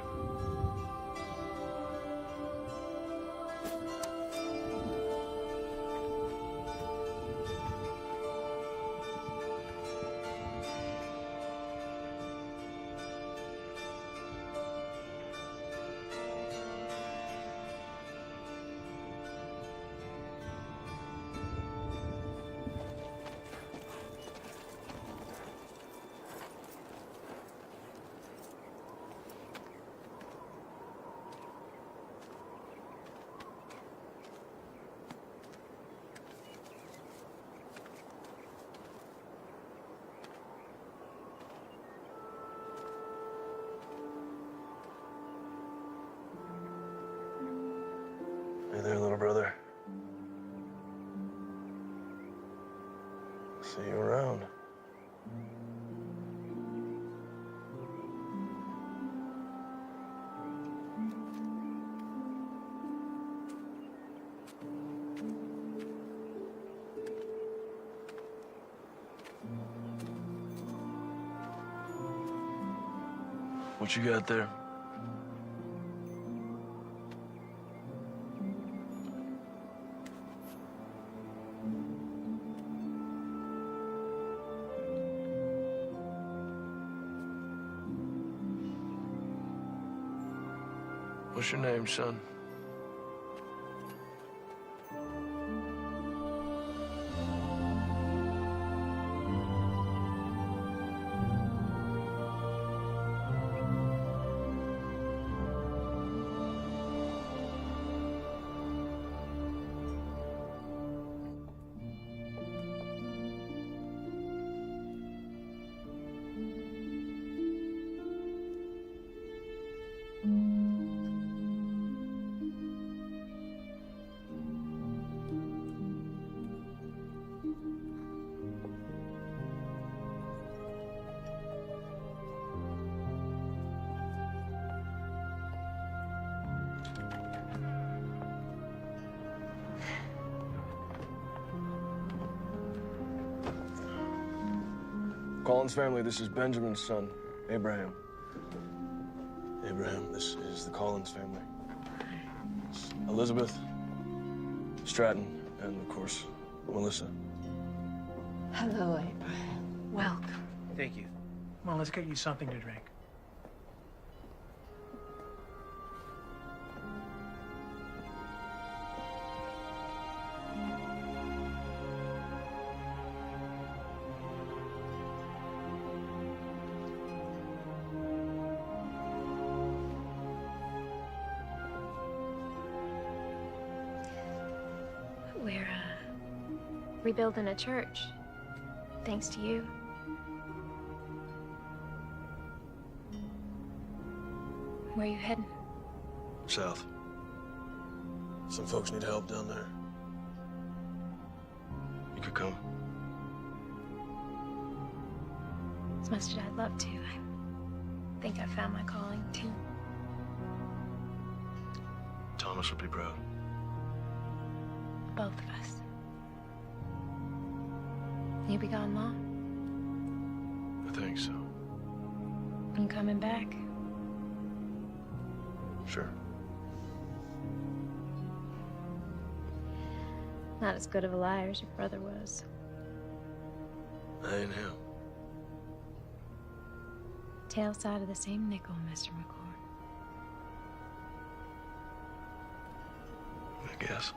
Hey there, little brother. See you around. What you got there? What's your name, son? Collins family, this is Benjamin's son, Abraham. Abraham, this is the Collins family. It's Elizabeth, Stratton, and of course, Melissa. Hello, Abraham. Welcome. Thank you. Come on, let's get you something to drink. We're, rebuilding a church. Thanks to you. Where are you heading? South. Some folks need help down there. You could come. As much as I'd love to, I think I found my calling, too. Thomas would be proud. Both of us. You be gone long? I think so. You coming back? Sure. Not as good of a liar as your brother was. I ain't him. Tail side of the same nickel, Mr. McCord. I guess.